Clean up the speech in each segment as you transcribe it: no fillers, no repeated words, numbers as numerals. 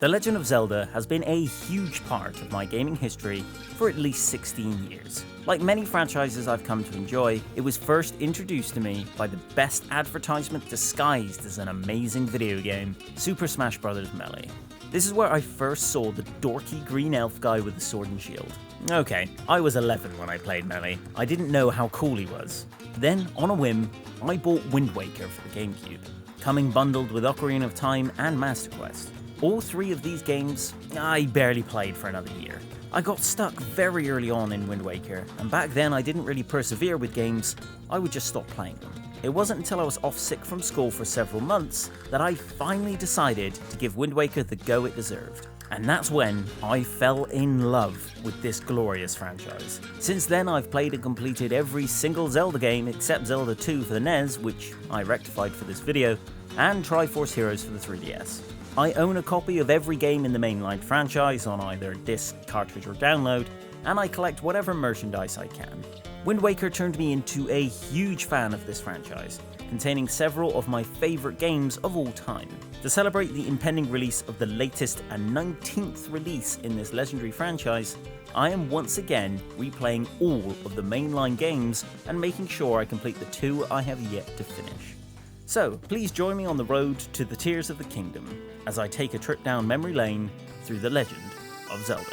The Legend of Zelda has been a huge part of my gaming history for at least 16 years. Like many franchises I've come to enjoy, it was first introduced to me by the best advertisement disguised as an amazing video game, Super Smash Bros. Melee. This is where I first saw the dorky green elf guy with a sword and shield. Okay, I was 11 when I played Melee. I didn't know how cool he was. Then, on a whim, I bought Wind Waker for the GameCube, coming bundled with Ocarina of Time and Master Quest. All three of these games, I barely played for another year. I got stuck very early on in Wind Waker, and back then I didn't really persevere with games, I would just stop playing them. It wasn't until I was off sick from school for several months that I finally decided to give Wind Waker the go it deserved. And that's when I fell in love with this glorious franchise. Since then I've played and completed every single Zelda game except Zelda 2 for the NES, which I rectified for this video, and Triforce Heroes for the 3DS. I own a copy of every game in the mainline franchise on either disc, cartridge or download, and I collect whatever merchandise I can. Wind Waker turned me into a huge fan of this franchise, containing several of my favourite games of all time. To celebrate the impending release of the latest and 19th release in this legendary franchise, I am once again replaying all of the mainline games and making sure I complete the 2 I have yet to finish. So, please join me on the road to the Tears of the Kingdom, as I take a trip down memory lane through The Legend of Zelda.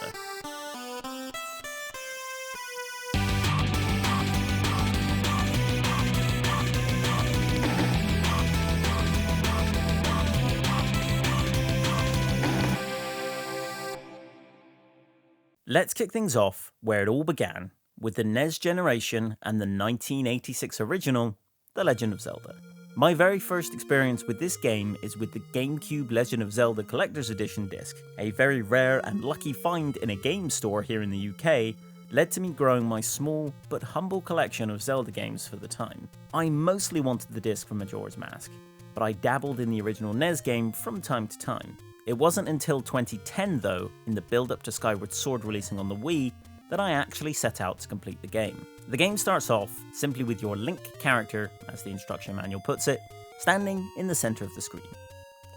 Let's kick things off where it all began, with the NES generation and the 1986 original, The Legend of Zelda. My very first experience with this game is with the GameCube Legend of Zelda Collector's Edition disc. A very rare and lucky find in a game store here in the UK led to me growing my small but humble collection of Zelda games for the time. I mostly wanted the disc for Majora's Mask, but I dabbled in the original NES game from time to time. It wasn't until 2010 though, in the build-up to Skyward Sword releasing on the Wii, that I actually set out to complete the game. The game starts off simply with your Link character, as the instruction manual puts it, standing in the centre of the screen.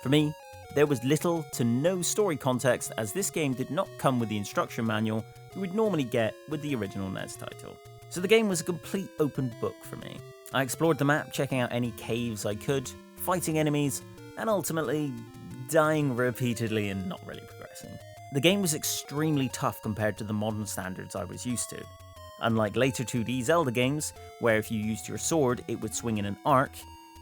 For me, there was little to no story context, as this game did not come with the instruction manual you would normally get with the original NES title. So the game was a complete open book for me. I explored the map, checking out any caves I could, fighting enemies, and ultimately dying repeatedly and not really progressing. The game was extremely tough compared to the modern standards I was used to. Unlike later 2D Zelda games, where if you used your sword it would swing in an arc,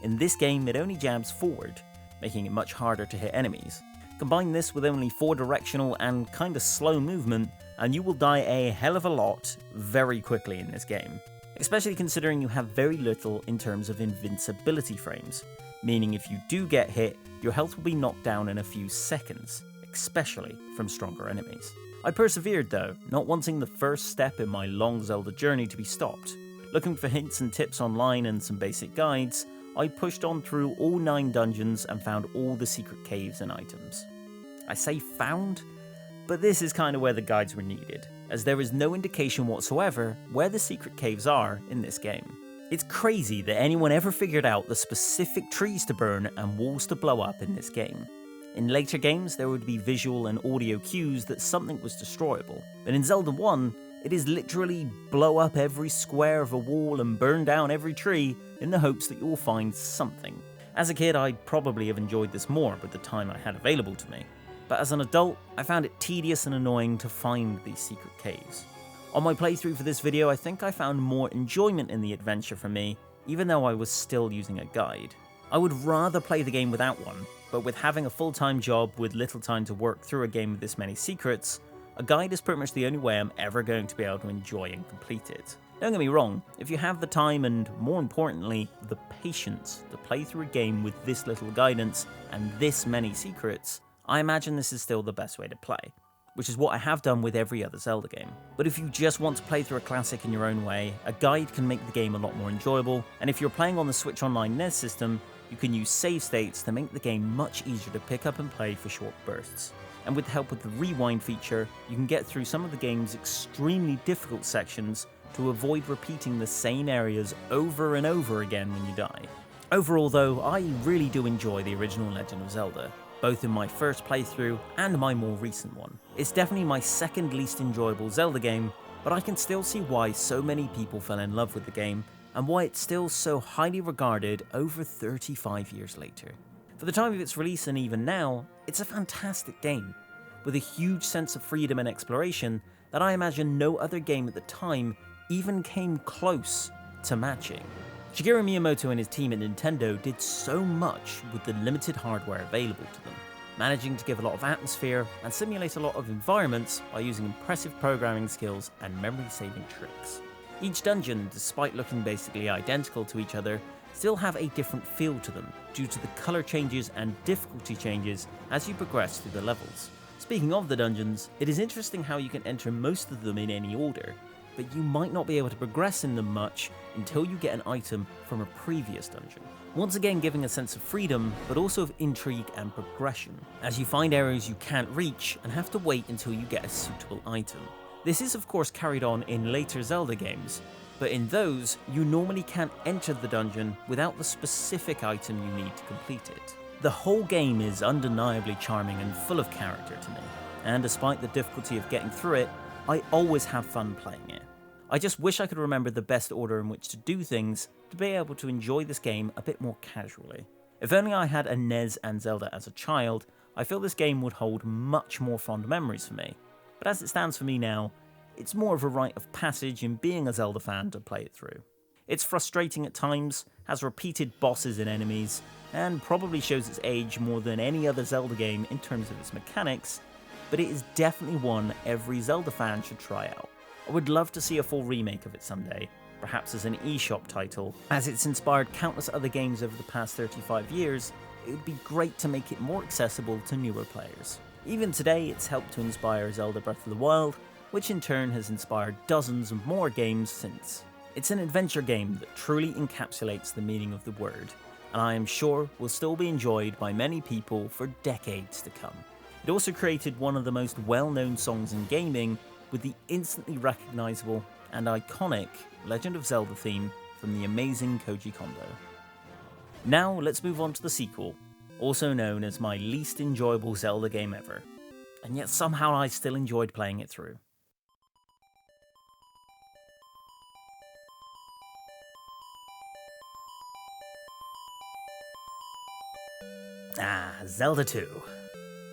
in this game it only jabs forward, making it much harder to hit enemies. Combine this with only 4 directional and kinda slow movement, and you will die a hell of a lot very quickly in this game. Especially considering you have very little in terms of invincibility frames, meaning if you do get hit, your health will be knocked down in a few seconds, especially from stronger enemies. I persevered though, not wanting the first step in my long Zelda journey to be stopped. Looking for hints and tips online and some basic guides, I pushed on through all 9 dungeons and found all the secret caves and items. I say found, but this is kinda where the guides were needed, as there is no indication whatsoever where the secret caves are in this game. It's crazy that anyone ever figured out the specific trees to burn and walls to blow up in this game. In later games, there would be visual and audio cues that something was destroyable, but in Zelda 1, it is literally blow up every square of a wall and burn down every tree in the hopes that you will find something. As a kid, I'd probably have enjoyed this more with the time I had available to me, but as an adult, I found it tedious and annoying to find these secret caves. On my playthrough for this video, I think I found more enjoyment in the adventure for me, even though I was still using a guide. I would rather play the game without one, but with having a full-time job with little time to work through a game with this many secrets, a guide is pretty much the only way I'm ever going to be able to enjoy and complete it. Don't get me wrong, if you have the time and, more importantly, the patience to play through a game with this little guidance and this many secrets, I imagine this is still the best way to play, which is what I have done with every other Zelda game. But if you just want to play through a classic in your own way, a guide can make the game a lot more enjoyable, and if you're playing on the Switch Online NES system, you can use save states to make the game much easier to pick up and play for short bursts. And with the help of the rewind feature, you can get through some of the game's extremely difficult sections to avoid repeating the same areas over and over again when you die. Overall though, I really do enjoy the original Legend of Zelda. both in my first playthrough and my more recent one. It's definitely my second least enjoyable Zelda game, but I can still see why so many people fell in love with the game and why it's still so highly regarded over 35 years later. For the time of its release and even now, it's a fantastic game, with a huge sense of freedom and exploration that I imagine no other game at the time even came close to matching. Shigeru Miyamoto and his team at Nintendo did so much with the limited hardware available to them, managing to give a lot of atmosphere and simulate a lot of environments by using impressive programming skills and memory-saving tricks. Each dungeon, despite looking basically identical to each other, still have a different feel to them due to the colour changes and difficulty changes as you progress through the levels. Speaking of the dungeons, it is interesting how you can enter most of them in any order, but you might not be able to progress in them much until you get an item from a previous dungeon. Once again giving a sense of freedom, but also of intrigue and progression, as you find areas you can't reach and have to wait until you get a suitable item. This is of course carried on in later Zelda games, but in those, you normally can't enter the dungeon without the specific item you need to complete it. The whole game is undeniably charming and full of character to me, and despite the difficulty of getting through it, I always have fun playing it. I just wish I could remember the best order in which to do things to be able to enjoy this game a bit more casually. If only I had a NES and Zelda as a child, I feel this game would hold much more fond memories for me, but as it stands for me now, it's more of a rite of passage in being a Zelda fan to play it through. It's frustrating at times, has repeated bosses and enemies, and probably shows its age more than any other Zelda game in terms of its mechanics, but it is definitely one every Zelda fan should try out. I would love to see a full remake of it someday, perhaps as an eShop title. As it's inspired countless other games over the past 35 years, it would be great to make it more accessible to newer players. Even today, it's helped to inspire Zelda Breath of the Wild, which in turn has inspired dozens of more games since. It's an adventure game that truly encapsulates the meaning of the word, and I am sure will still be enjoyed by many people for decades to come. It also created one of the most well-known songs in gaming with the instantly recognisable and iconic Legend of Zelda theme from the amazing Koji Kondo. Now let's move on to the sequel, also known as my least enjoyable Zelda game ever, and yet somehow I still enjoyed playing it through. Zelda 2.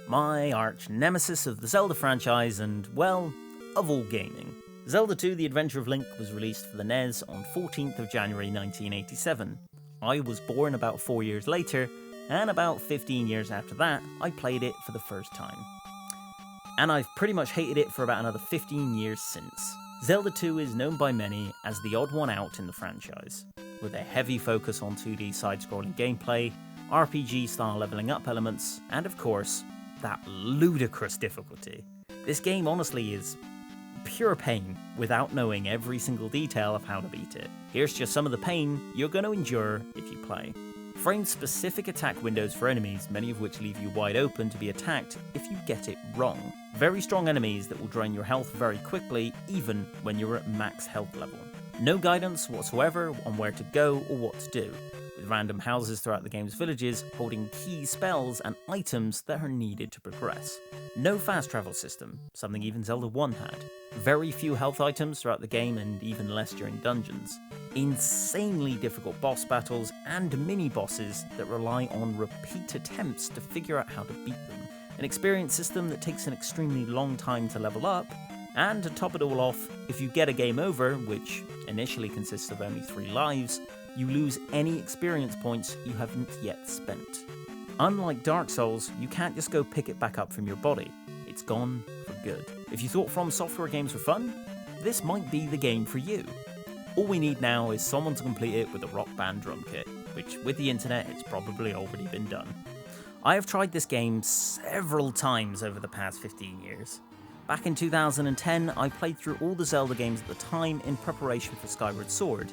My arch nemesis of the Zelda franchise and, well, of all gaming. Zelda 2 The Adventure of Link was released for the NES on 14th of January 1987. I was born about 4 years later, and about 15 years after that, I played it for the first time. And I've pretty much hated it for about another 15 years since. Zelda 2 is known by many as the odd one out in the franchise, with a heavy focus on 2D side-scrolling gameplay, RPG-style leveling up elements, and of course, that ludicrous difficulty. This game honestly is pure pain without knowing every single detail of how to beat it. Here's just some of the pain you're going to endure if you play. Frame-specific attack windows for enemies, many of which leave you wide open to be attacked if you get it wrong. Very strong enemies that will drain your health very quickly, even when you're at max health level. No guidance whatsoever on where to go or what to do, with random houses throughout the game's villages holding key spells and items that are needed to progress. No fast travel system, something even Zelda 1 had. Very few health items throughout the game and even less during dungeons. Insanely difficult boss battles and mini-bosses that rely on repeat attempts to figure out how to beat them. An experience system that takes an extremely long time to level up, and to top it all off, if you get a game over, which initially consists of only 3 lives, you lose any experience points you haven't yet spent. Unlike Dark Souls, you can't just go pick it back up from your body. It's gone for good. If you thought From Software games were fun, this might be the game for you. All we need now is someone to complete it with a Rock Band drum kit, which with the internet it's probably already been done. I have tried this game several times over the past 15 years. Back in 2010, I played through all the Zelda games at the time in preparation for Skyward Sword,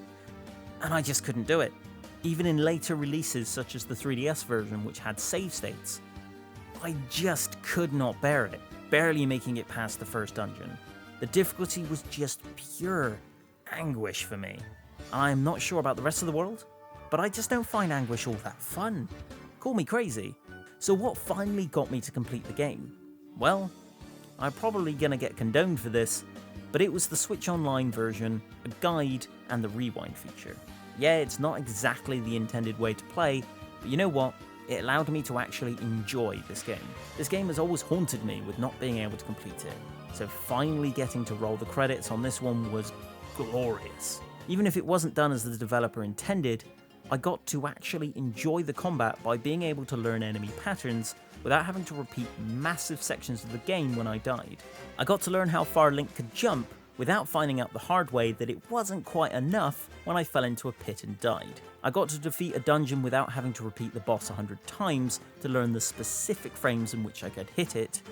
and I just couldn't do it. Even in later releases such as the 3DS version, which had save states, I just could not bear it, barely making it past the first dungeon. The difficulty was just pure anguish for me. I'm not sure about the rest of the world, but I just don't find anguish all that fun. Call me crazy. So what finally got me to complete the game? Well, I'm probably gonna get condoned for this, but it was the Switch Online version, a guide, and the rewind feature. Yeah, it's not exactly the intended way to play, but you know what? It allowed me to actually enjoy this game. This game has always haunted me with not being able to complete it, so finally getting to roll the credits on this one was glorious. Even if it wasn't done as the developer intended, I got to actually enjoy the combat by being able to learn enemy patterns without having to repeat massive sections of the game when I died. I got to learn how far Link could jump without finding out the hard way that it wasn't quite enough when I fell into a pit and died. I got to defeat a dungeon without having to repeat the boss 100 times to learn the specific frames in which I could hit it,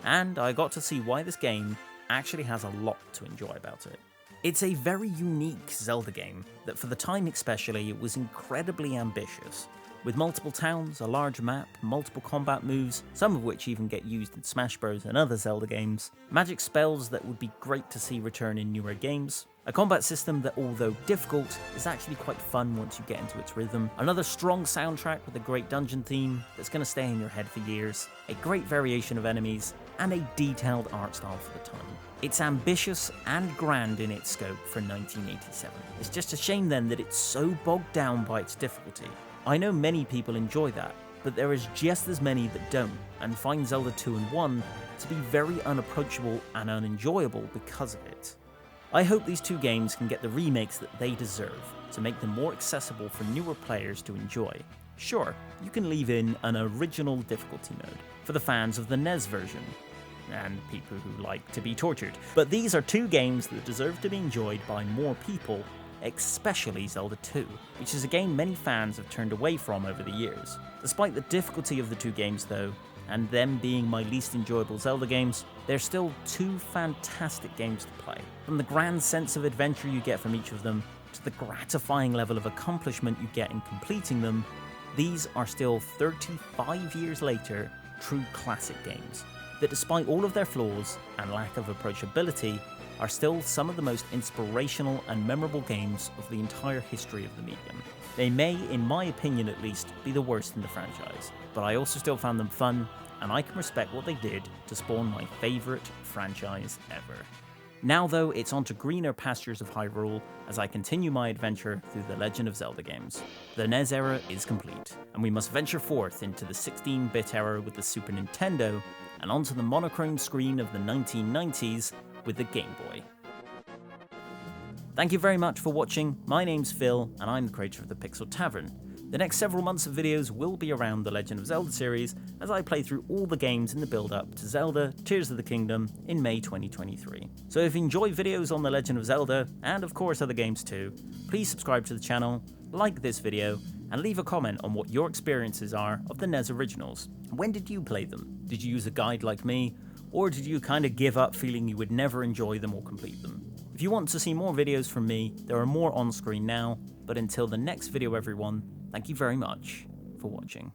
and I got to see why this game actually has a lot to enjoy about it. It's a very unique Zelda game that, for the time especially, it was incredibly ambitious. With multiple towns, a large map, multiple combat moves, some of which even get used in Smash Bros and other Zelda games, magic spells that would be great to see return in newer games, a combat system that, although difficult, is actually quite fun once you get into its rhythm, another strong soundtrack with a great dungeon theme that's going to stay in your head for years, a great variation of enemies, and a detailed art style for the time. It's ambitious and grand in its scope for 1987. It's just a shame then that it's so bogged down by its difficulty. I know many people enjoy that, but there is just as many that don't, and find Zelda 2 and 1 to be very unapproachable and unenjoyable because of it. I hope these two games can get the remakes that they deserve, to make them more accessible for newer players to enjoy. Sure, you can leave in an original difficulty mode, for the fans of the NES version, and people who like to be tortured. But these are two games that deserve to be enjoyed by more people, especially Zelda 2, which is a game many fans have turned away from over the years. Despite the difficulty of the two games though, and them being my least enjoyable Zelda games, they're still two fantastic games to play. From the grand sense of adventure you get from each of them, to the gratifying level of accomplishment you get in completing them, these are still 35 years later true classic games that, despite all of their flaws and lack of approachability, are still some of the most inspirational and memorable games of the entire history of the medium. They may, in my opinion at least, be the worst in the franchise, but I also still found them fun, and I can respect what they did to spawn my favourite franchise ever. Now though, it's on to greener pastures of Hyrule as I continue my adventure through the Legend of Zelda games. The NES era is complete, and we must venture forth into the 16-bit era with the Super Nintendo, and onto the monochrome screen of the 1990s with the Game Boy. Thank you very much for watching. My name's Phil, and I'm the creator of the Pixel Tavern. The next several months of videos will be around the Legend of Zelda series as I play through all the games in the build-up to Zelda Tears of the Kingdom in May 2023. So if you enjoy videos on the Legend of Zelda, and of course other games too, please subscribe to the channel, like this video, and leave a comment on what your experiences are of the NES originals. When did you play them? Did you use a guide like me? Or did you kind of give up feeling you would never enjoy them or complete them? If you want to see more videos from me, there are more on screen now, but until the next video everyone, thank you very much for watching.